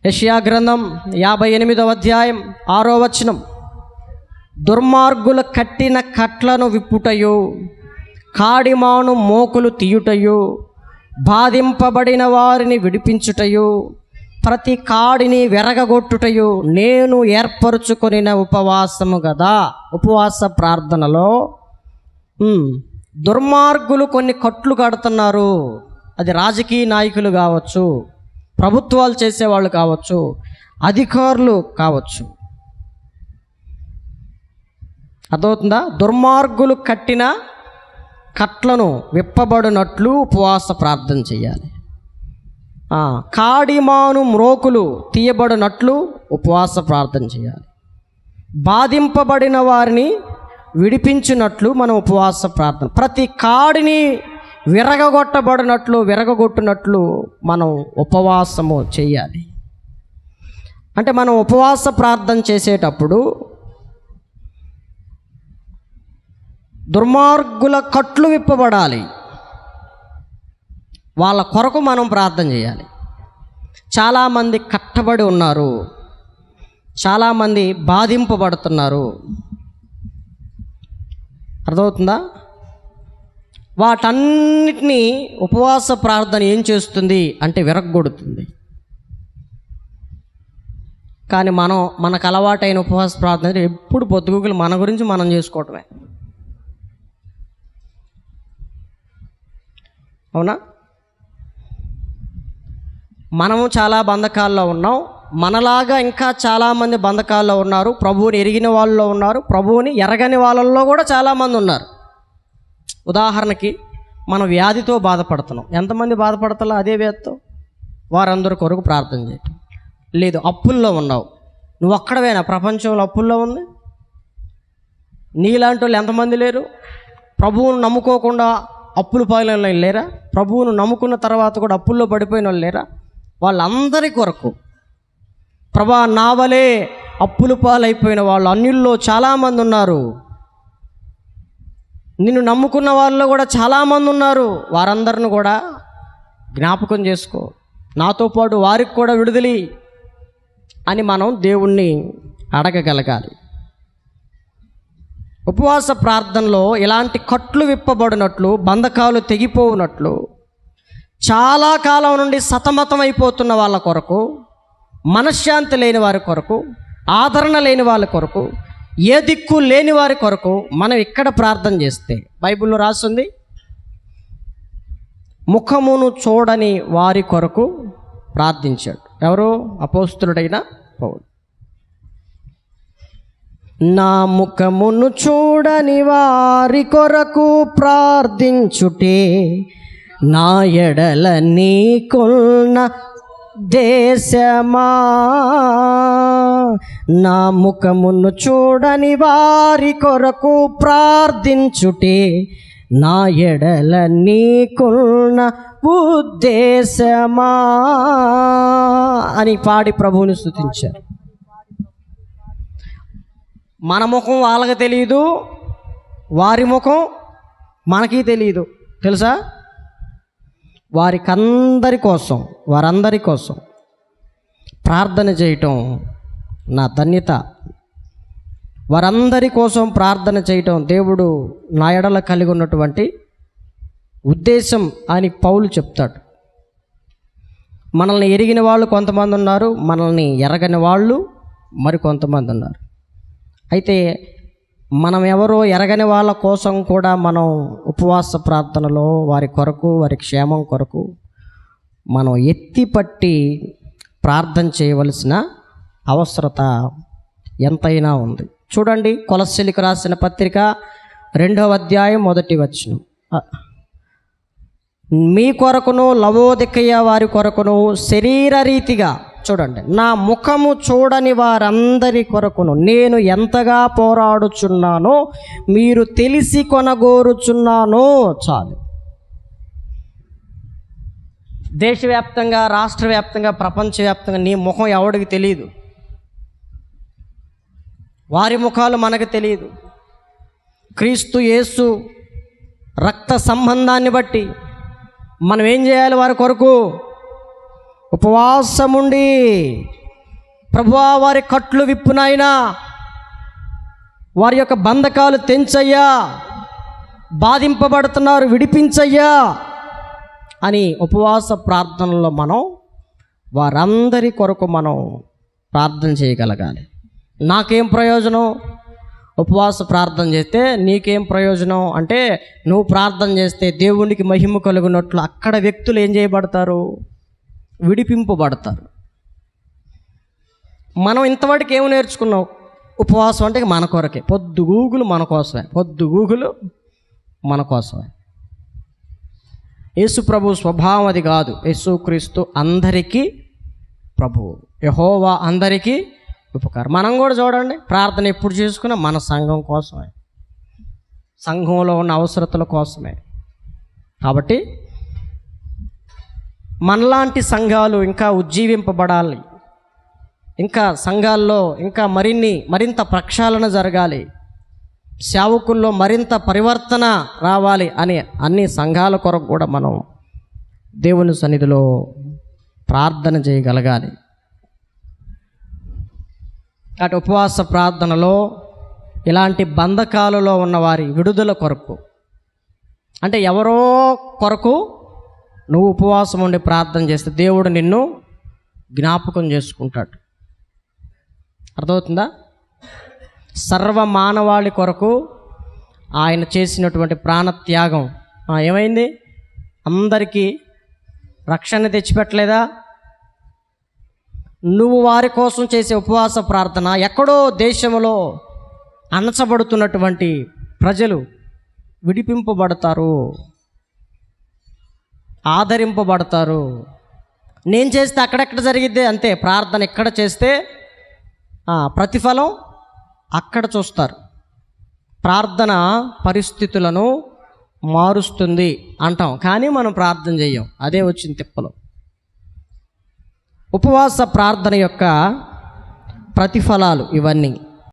యెషయా గ్రంథం 58వ అధ్యాయం 6వ వచనం. దుర్మార్గుల కట్టిన కట్లను విప్పుటయు, కాడిమాను మోకులు తీయుటయు, బాధింపబడిన వారిని విడిపించుటయు, ప్రతి కాడిని వెరగగొట్టుటయు నేను ఏర్పరచుకొనిన ఉపవాసము కదా. ఉపవాస ప్రార్థనలో దుర్మార్గులు కొన్ని కట్లు కడుతున్నారు. అది రాజకీయ నాయకులు కావచ్చు, ప్రభుత్వాలు చేసేవాళ్ళు కావచ్చు, అధికారులు కావచ్చు. అర్థమవుతుందా? దుర్మార్గులు కట్టిన కట్లను విప్పబడినట్లు ఉపవాస ప్రార్థన చేయాలి. కాడిమాను మ్రోకులు తీయబడినట్లు ఉపవాస ప్రార్థన చేయాలి. బాధింపబడిన వారిని విడిపించినట్లు మనం ఉపవాస ప్రార్థన. ప్రతి కాడిని విరగగొట్టినట్లు మనం ఉపవాసము చేయాలి. అంటే మనం ఉపవాస ప్రార్థన చేసేటప్పుడు దుర్మార్గుల కట్లు విప్పబడాలి. వాళ్ళ కొరకు మనం ప్రార్థన చేయాలి. చాలామంది కట్టబడి ఉన్నారు, చాలామంది బాధింపబడుతున్నారు. అర్థమవుతుందా? వాటన్నిటినీ ఉపవాస ప్రార్థన ఏం చేస్తుంది అంటే విరగ్గొడుతుంది. కానీ మనకు అలవాటైన ఉపవాస ప్రార్థన ఎప్పుడు పొద్దుగుకులు మన గురించి మనం చేసుకోవటమే. అవునా? మనము చాలా బంధకాల్లో ఉన్నాం. మనలాగా ఇంకా చాలామంది బంధకాల్లో ఉన్నారు. ప్రభువుని ఎరిగిన వాళ్ళలో ఉన్నారు, ప్రభువుని ఎరగని వాళ్ళల్లో కూడా చాలామంది ఉన్నారు. ఉదాహరణకి మనం వ్యాధితో బాధపడుతున్నాం. ఎంతమంది బాధపడతారో అదే వ్యాధితో వారందరి కొరకు ప్రార్థన చేయటం. లేదు, అప్పుల్లో ఉన్నావు, నువ్వు ఒక్కడవేనా ప్రపంచంలో అప్పుల్లో ఉంది? నీలాంటి వాళ్ళు ఎంతమంది లేరు? ప్రభువును నమ్ముకోకుండా అప్పులు పాలైన వాళ్ళు లేరా? ప్రభువును నమ్ముకున్న తర్వాత కూడా అప్పుల్లో పడిపోయిన వాళ్ళు లేరా? వాళ్ళందరి కొరకు ప్రభా నా వలే అప్పులు పాలైపోయిన వాళ్ళు అన్యుల్లో చాలామంది ఉన్నారు. నిన్ను నమ్ముకున్న వాళ్ళలో కూడా చాలామంది ఉన్నారు. వారందరిని కూడా జ్ఞాపకం చేసుకో, నాతో పాటు వారికి కూడా విడుదలి అని మనం దేవుణ్ణి అడగగలగాలి. ఉపవాస ప్రార్థనలో ఇలాంటి కట్లు విప్పబడినట్లు, బంధకాలు తెగిపోవునట్లు, చాలా కాలం నుండి సతమతం అయిపోతున్న వాళ్ళ కొరకు, మనశ్శాంతి లేని వారి కొరకు, ఆదరణ లేని వాళ్ళ కొరకు, ఏ దిక్కు లేని వారి కొరకు మనం ఇక్కడ ప్రార్థన చేస్తే బైబిల్లో రాస్తుంది, ముఖమును చూడని వారి కొరకు ప్రార్థించాడు. ఎవరు? అపోస్తులుడైన పౌలు. నా ముఖమును చూడని వారి కొరకు ప్రార్థించుటే నా ఎడల నీకున్న దేశమా. నా ముఖమును చూడని వారి కొరకు ప్రార్థించుటే నా ఎడల నీకున్న ఉద్దేశమా అని పాడి ప్రభువుని స్తుతించారు. మన ముఖం వాళ్ళకి తెలియదు, వారి ముఖం మనకి తెలియదు. తెలుసా? వారందరి కోసం ప్రార్థన చేయటం నా ధన్యత. వారందరి కోసం ప్రార్థన చేయటం దేవుడు నా ఎడల కలిగి ఉన్నటువంటి ఉద్దేశం అని పౌలు చెప్తాడు. మనల్ని ఎరిగిన వాళ్ళు కొంతమంది ఉన్నారు, మనల్ని ఎరగని వాళ్ళు మరికొంతమంది ఉన్నారు. అయితే మనం ఎవరో ఎరగని వాళ్ళ కోసం కూడా మనం ఉపవాస ప్రార్థనలో వారి కొరకు, వారి క్షేమం కొరకు మనం ఎత్తిపట్టి ప్రార్థన చేయవలసిన అవసరత ఎంతైనా ఉంది. చూడండి, కొలస్సీలకు రాసిన పత్రిక 2వ అధ్యాయం 1వ వచనం. మీ కొరకును లవోదికయ వారి కొరకును శరీరరీతిగా, చూడండి, నా ముఖము చూడని వారందరి కొరకును నేను ఎంతగా పోరాడుచున్నానో మీరు తెలిసి కొనగోరుచున్నానో చాలు. దేశవ్యాప్తంగా, రాష్ట్ర వ్యాప్తంగా, ప్రపంచవ్యాప్తంగా నీ ముఖం ఎవడికి తెలియదు. వారి ముఖాలు మనకు తెలియదు. క్రీస్తు యేసు రక్త సంబంధాన్ని బట్టి మనం ఏం చేయాలి? వారి కొరకు ఉపవాసముండి ప్రభువా వారి కట్లు విప్పునాయనా, వారి యొక్క బంధకాలు తెంచయ్యా, బాధింపబడుతున్నారు విడిపించయ్యా అని ఉపవాస ప్రార్థనలో మనం వారందరి కొరకు మనం ప్రార్థన చేయగలగాలి. నాకేం ప్రయోజనం ఉపవాస ప్రార్థన చేస్తే? నీకేం ప్రయోజనం అంటే, నువ్వు ప్రార్థన చేస్తే దేవునికి మహిమ కలుగునట్లు అక్కడ వ్యక్తులు ఏం చేయబడతారు? విడిపింపబడతారు. మనం ఇంతవాటికి ఏమి నేర్చుకున్నాం? ఉపవాసం అంటే మన కొరకే, పొద్దుగూకులు మన కోసమే, పొద్దుగూకులు మన కోసమే. యేసు ప్రభు స్వభావం అది కాదు. యేసుక్రీస్తు అందరికీ ప్రభువు, యెహోవా అందరికీ ఉపకారం. మనం కూడా చూడండి, ప్రార్థన ఎప్పుడు చేసుకున్నా మన సంఘం కోసమే, సంఘంలో ఉన్న అవసరతల కోసమే. కాబట్టి మనలాంటి సంఘాలు ఇంకా ఉజ్జీవింపబడాలి, ఇంకా సంఘాల్లో ఇంకా మరింత ప్రక్షాళన జరగాలి, సేవకుల్లో మరింత పరివర్తన రావాలి అని అన్ని సంఘాల కొరకు కూడా మనం దేవుని సన్నిధిలో ప్రార్థన చేయగలగాలి. అటు ఉపవాస ప్రార్థనలో ఇలాంటి బంధకాలలో ఉన్నవారి విడుదల కొరకు, అంటే ఎవరో కొరకు నువ్వు ఉపవాసం ఉండి ప్రార్థన చేస్తే దేవుడు నిన్ను జ్ఞాపకం చేసుకుంటాడు. అర్థమవుతుందా? సర్వ మానవాళి కొరకు ఆయన చేసినటువంటి ప్రాణత్యాగం ఏమైంది? అందరికీ రక్షణ తెచ్చిపెట్టలేదా? నువ్వు వారి కోసం చేసే ఉపవాస ప్రార్థన ఎక్కడో దేశంలో అణచబడుతున్నటువంటి ప్రజలు విడిపింపబడతారు, ఆదరింపబడతారు. నేను చేస్తే అక్కడెక్కడ జరిగిద్దే అంతే. ప్రార్థన ఎక్కడ చేస్తే ప్రతిఫలం అక్కడ చూస్తారు. ప్రార్థన పరిస్థితులను మారుస్తుంది అంటాం, కానీ మనం ప్రార్థన చెయ్యం. అదే వచ్చింది తిప్పలు. ఉపవాస ప్రార్థన యొక్క ప్రతిఫలాలు ఇవన్నీ.